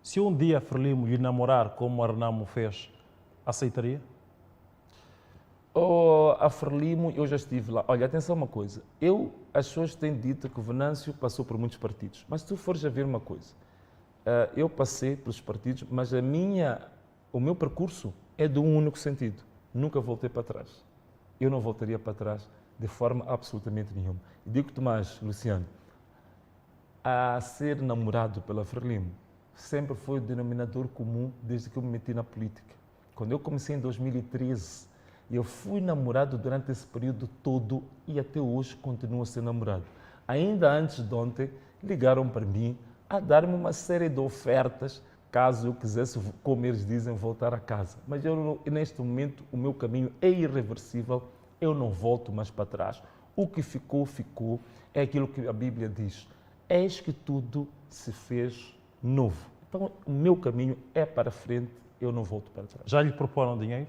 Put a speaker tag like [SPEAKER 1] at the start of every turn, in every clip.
[SPEAKER 1] Se um dia Frelimo lhe namorar como Arnamo fez, aceitaria?
[SPEAKER 2] Oh, a Frelimo, eu já estive lá. Olha, atenção uma coisa. As pessoas têm dito que o Venâncio passou por muitos partidos. Mas se tu fores a ver uma coisa, eu passei pelos partidos, mas o meu percurso é de um único sentido. Nunca voltei para trás. Eu não voltaria para trás de forma absolutamente nenhuma. E digo-te mais, Luciano, a ser namorado pela Frelimo sempre foi o denominador comum desde que eu me meti na política. Quando eu comecei em 2013, eu fui namorado durante esse período todo e até hoje continuo a ser namorado. Ainda antes de ontem, ligaram para mim a dar-me uma série de ofertas caso eu quisesse, como eles dizem, voltar a casa. Mas neste momento o meu caminho é irreversível, eu não volto mais para trás. O que ficou, ficou. É aquilo que a Bíblia diz. Eis que tudo se fez novo. Então o meu caminho é para frente, eu não volto para trás.
[SPEAKER 1] Já lhe proporam dinheiro?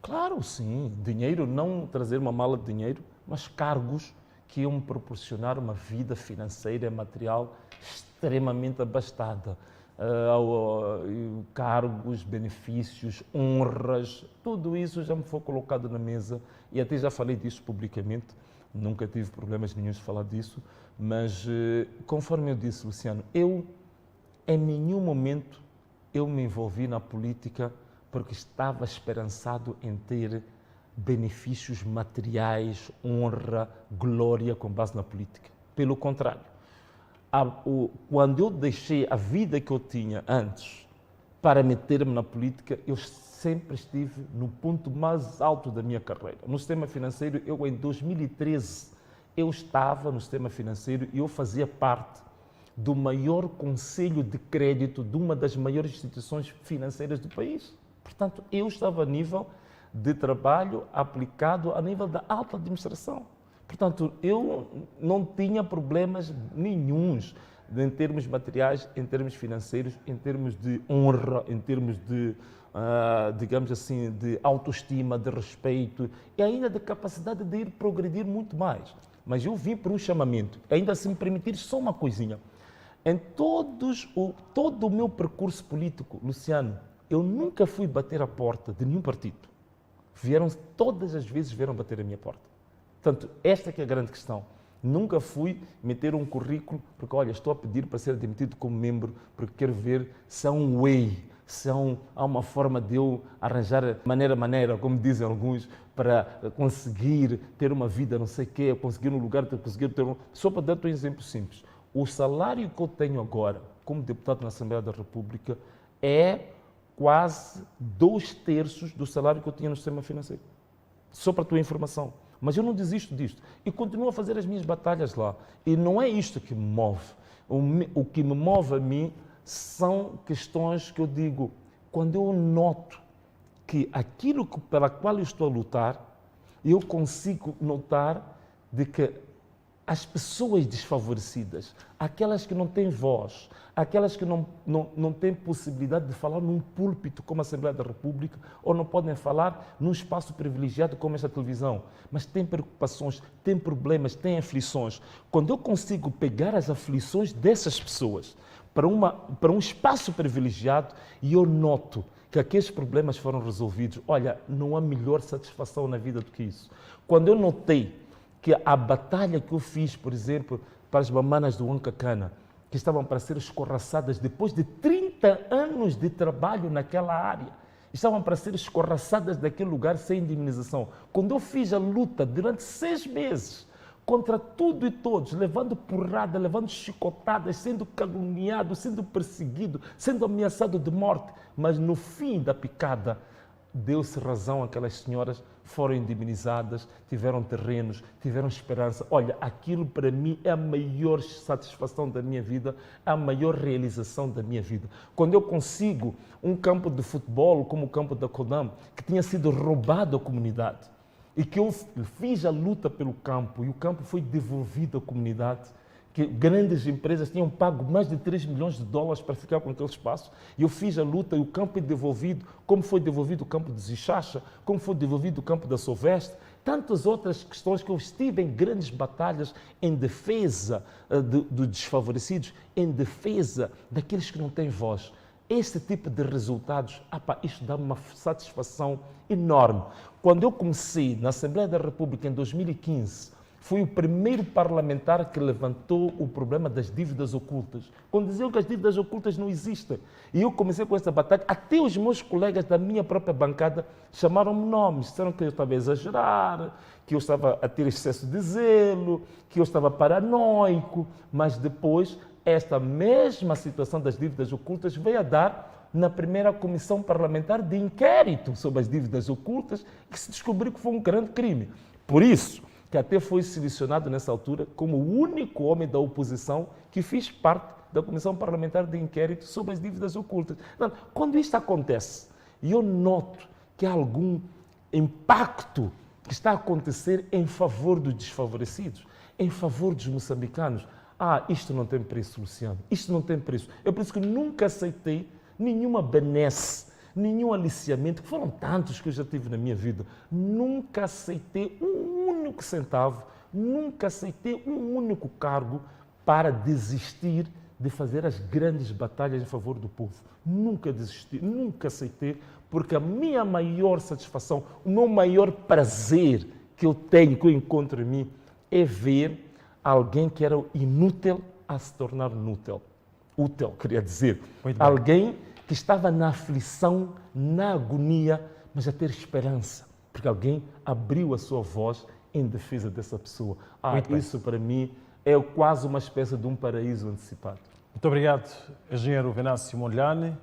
[SPEAKER 2] Claro, sim. Dinheiro, não trazer uma mala de dinheiro, mas cargos que iam me proporcionar uma vida financeira e material extremamente abastada. Cargos, benefícios, honras, tudo isso já me foi colocado na mesa e até já falei disso publicamente, nunca tive problemas nenhum de falar disso, mas conforme eu disse, Luciano, em nenhum momento eu me envolvi na política porque estava esperançado em ter benefícios materiais, honra, glória com base na política. Pelo contrário, quando eu deixei a vida que eu tinha antes para meter-me na política, eu sempre estive no ponto mais alto da minha carreira. No sistema financeiro, em 2013, eu estava no sistema financeiro e eu fazia parte do maior conselho de crédito de uma das maiores instituições financeiras do país. Portanto, eu estava a nível de trabalho aplicado a nível da alta administração. Portanto, eu não tinha problemas nenhuns em termos materiais, em termos financeiros, em termos de honra, em termos de, digamos assim, de autoestima, de respeito e ainda de capacidade de ir progredir muito mais. Mas eu vim por um chamamento. Ainda se me permitir só uma coisinha. Em todo o meu percurso político, Luciano, eu nunca fui bater a porta de nenhum partido. Todas as vezes vieram bater a minha porta. Portanto, esta que é a grande questão. Nunca fui meter um currículo, porque, olha, estou a pedir para ser admitido como membro, porque quero ver se há um way, há uma forma de eu arranjar maneira, como dizem alguns, para conseguir ter uma vida, não sei o quê, conseguir um lugar, conseguir ter um... Só para dar-te um exemplo simples. O salário que eu tenho agora, como deputado na Assembleia da República, é quase 2/3 do salário que eu tinha no sistema financeiro. Só para a tua informação. Mas eu não desisto disto. E continuo a fazer as minhas batalhas lá. E não é isto que me move. O que me move a mim são questões que eu digo, quando eu noto que aquilo pela qual eu estou a lutar, eu consigo notar de que as pessoas desfavorecidas, aquelas que não têm voz, aquelas que não têm possibilidade de falar num púlpito como a Assembleia da República ou não podem falar num espaço privilegiado como esta televisão, mas têm preocupações, têm problemas, têm aflições. Quando eu consigo pegar as aflições dessas pessoas para um espaço privilegiado e eu noto que aqueles problemas foram resolvidos, olha, não há melhor satisfação na vida do que isso. Quando eu notei que a batalha que eu fiz, por exemplo, para as mamanas do Ancacana, que estavam para ser escorraçadas depois de 30 anos de trabalho naquela área, estavam para ser escorraçadas daquele lugar sem indemnização. Quando eu fiz a luta durante 6 meses, contra tudo e todos, levando porrada, levando chicotadas, sendo caluniado, sendo perseguido, sendo ameaçado de morte, mas no fim da picada, deu-se razão àquelas senhoras, foram indemnizadas, tiveram terrenos, tiveram esperança. Olha, aquilo para mim é a maior satisfação da minha vida, a maior realização da minha vida. Quando eu consigo um campo de futebol, como o campo da Codam, que tinha sido roubado à comunidade, e que eu fiz a luta pelo campo, e o campo foi devolvido à comunidade, que grandes empresas tinham pago mais de 3 milhões de dólares para ficar com aquele espaço. Eu fiz a luta e o campo é devolvido, como foi devolvido o campo de Zichacha, como foi devolvido o campo da Soveste, tantas outras questões que eu estive em grandes batalhas em defesa dos desfavorecidos, em defesa daqueles que não têm voz. Este tipo de resultados, isto dá-me uma satisfação enorme. Quando eu comecei na Assembleia da República em 2015, fui o primeiro parlamentar que levantou o problema das dívidas ocultas. Quando diziam que as dívidas ocultas não existem. E eu comecei com essa batalha, até os meus colegas da minha própria bancada chamaram-me nomes, disseram que eu estava a exagerar, que eu estava a ter excesso de zelo, que eu estava paranoico, mas depois esta mesma situação das dívidas ocultas veio a dar na primeira comissão parlamentar de inquérito sobre as dívidas ocultas, que se descobriu que foi um grande crime. Por isso, que até foi selecionado nessa altura como o único homem da oposição que fez parte da Comissão Parlamentar de Inquérito sobre as dívidas ocultas. Então, quando isto acontece, e eu noto que há algum impacto que está a acontecer em favor dos desfavorecidos, em favor dos moçambicanos, isto não tem preço, Luciano, isto não tem preço. É por isso que nunca aceitei nenhuma benesse, nenhum aliciamento, que foram tantos que eu já tive na minha vida. Nunca aceitei um único centavo, nunca aceitei um único cargo para desistir de fazer as grandes batalhas em favor do povo. Nunca desisti, nunca aceitei, porque a minha maior satisfação, o meu maior prazer que eu tenho, que eu encontro em mim, é ver alguém que era inútil a se tornar útil, queria dizer. Alguém que estava na aflição, na agonia, mas a ter esperança, porque alguém abriu a sua voz em defesa dessa pessoa. Isso para mim é quase uma espécie de um paraíso antecipado.
[SPEAKER 1] Muito obrigado, engenheiro Venâncio Mondlane.